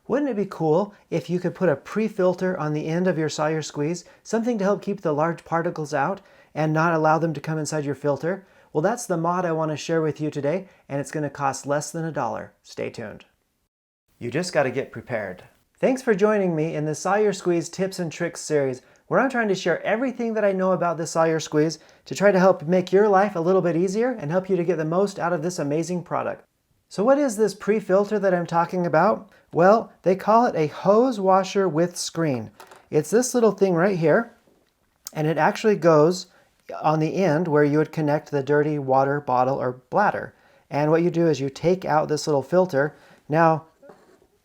Wouldn't it be cool if you could put a pre-filter on the end of your Sawyer Squeeze, something to help keep the large particles out and not allow them to come inside your filter? Well, that's the mod I want to share with you today, and it's going to cost less than $1. Stay tuned. You just got to get prepared. Thanks for joining me in the Sawyer Squeeze Tips and Tricks series, where I'm trying to share everything that I know about the Sawyer Squeeze to try to help make your life a little bit easier and help you to get the most out of this amazing product. So what is this pre-filter that I'm talking about? Well, they call it a hose washer with screen. It's this little thing right here, and it actually goes on the end where you would connect the dirty water bottle or bladder. And what you do is you take out this little filter. Now,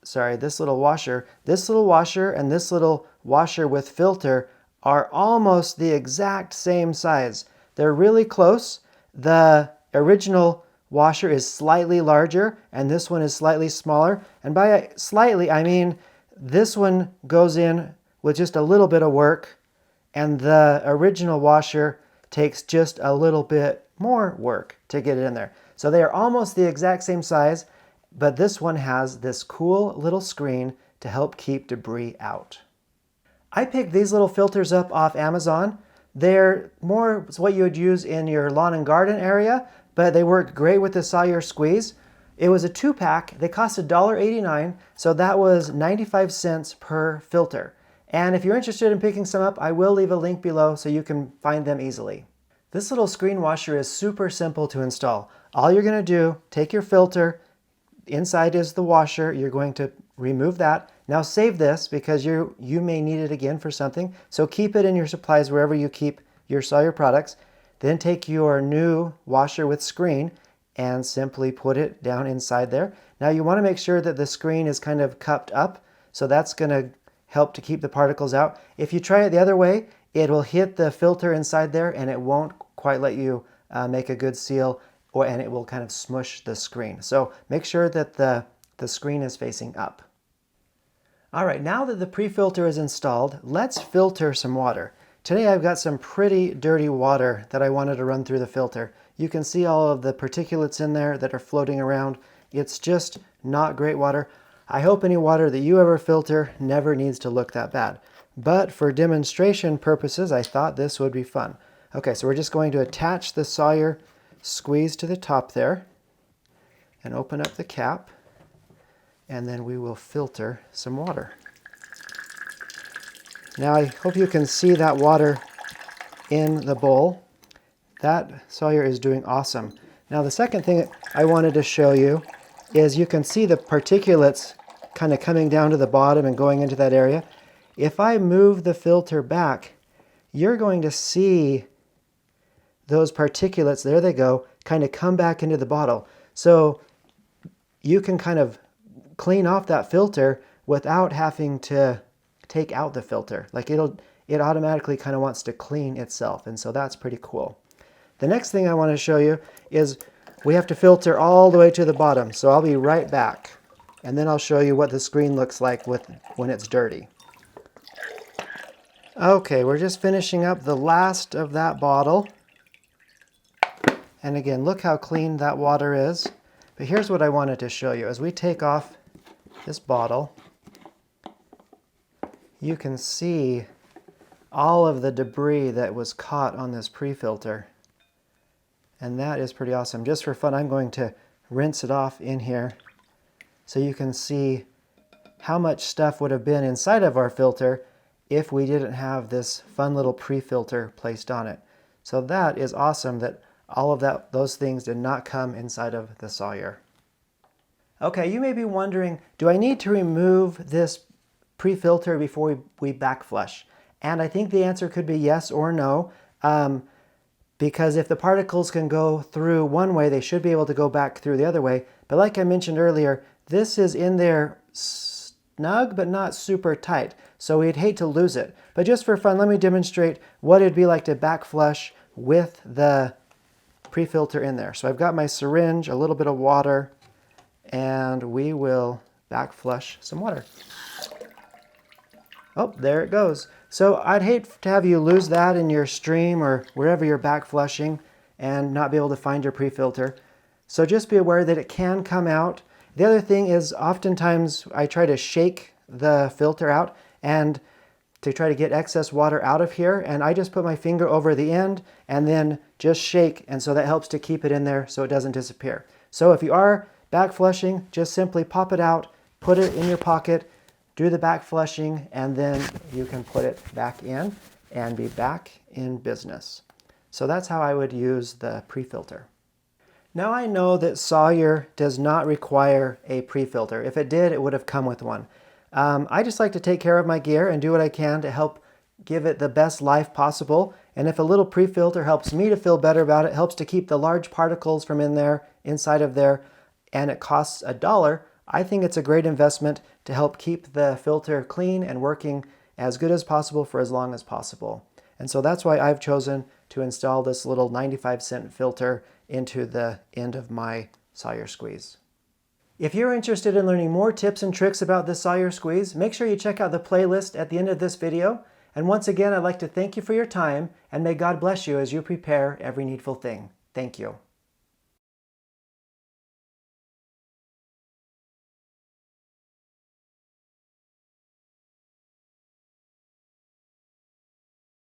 sorry, this little washer and this little washer with filter are almost the exact same size. They're really close. The original washer is slightly larger and this one is slightly smaller. And by slightly, I mean this one goes in with just a little bit of work and the original washer takes just a little bit more work to get it in there. So they are almost the exact same size, but this one has this cool little screen to help keep debris out. I picked these little filters up off Amazon. They're more what you would use in your lawn and garden area, but they work great with the Sawyer Squeeze. It was a 2-pack. They cost $1.89, so that was 95 cents per filter. And if you're interested in picking some up, I will leave a link below so you can find them easily. This little screen washer is super simple to install. All you're going to do, take your filter, inside is the washer, you're going to remove that. Now save this because you may need it again for something, so keep it in your supplies wherever you keep your Sawyer products. Then take your new washer with screen and simply put it down inside there. Now you want to make sure that the screen is kind of cupped up, so that's going to help to keep the particles out. If you try it the other way, it will hit the filter inside there and it won't quite let you make a good seal, and it will kind of smush the screen. So make sure that the screen is facing up. All right, now that the pre-filter is installed, let's filter some water. Today I've got some pretty dirty water that I wanted to run through the filter. You can see all of the particulates in there that are floating around. It's just not great water. I hope any water that you ever filter never needs to look that bad. But for demonstration purposes, I thought this would be fun. Okay, so we're just going to attach the Sawyer Squeeze to the top there and open up the cap, and then we will filter some water. Now I hope you can see that water in the bowl. That Sawyer is doing awesome. Now the second thing I wanted to show you is you can see the particulates kind of coming down to the bottom and going into that area. If I move the filter back, you're going to see those particulates, there they go, kind of come back into the bottle. So you can kind of clean off that filter without having to take out the filter. Like it automatically kind of wants to clean itself, and so that's pretty cool. The next thing I want to show you is we have to filter all the way to the bottom, so I'll be right back, and then I'll show you what the screen looks like when it's dirty. Okay, we're just finishing up the last of that bottle, and again, look how clean that water is. But here's what I wanted to show you. As we take off this bottle, you can see all of the debris that was caught on this pre-filter. And that is pretty awesome. Just for fun, I'm going to rinse it off in here so you can see how much stuff would have been inside of our filter if we didn't have this fun little pre-filter placed on it. So that is awesome that all of those things did not come inside of the Sawyer. Okay, you may be wondering, do I need to remove this pre-filter before we backflush? And I think the answer could be yes or no, because if the particles can go through one way, they should be able to go back through the other way. But like I mentioned earlier, this is in there snug but not super tight, so we'd hate to lose it. But just for fun, let me demonstrate what it'd be like to backflush with the pre-filter in there. So I've got my syringe, a little bit of water, and we will backflush some water. Oh, there it goes. So I'd hate to have you lose that in your stream or wherever you're backflushing and not be able to find your pre-filter. So just be aware that it can come out, The other thing is oftentimes I try to shake the filter out and to try to get excess water out of here, and I just put my finger over the end and then just shake, and so that helps to keep it in there so it doesn't disappear. So if you are back flushing, just simply pop it out, put it in your pocket, do the back flushing, and then you can put it back in and be back in business. So that's how I would use the pre-filter. Now I know that Sawyer does not require a pre-filter. If it did, it would have come with one. I just like to take care of my gear and do what I can to help give it the best life possible. And if a little pre-filter helps me to feel better about it, helps to keep the large particles from inside of there, and it costs $1, I think it's a great investment to help keep the filter clean and working as good as possible for as long as possible. And so that's why I've chosen to install this little 95-cent filter into the end of my Sawyer Squeeze. If you're interested in learning more tips and tricks about the Sawyer Squeeze, make sure you check out the playlist at the end of this video. And once again, I'd like to thank you for your time, and may God bless you as you prepare every needful thing. Thank you.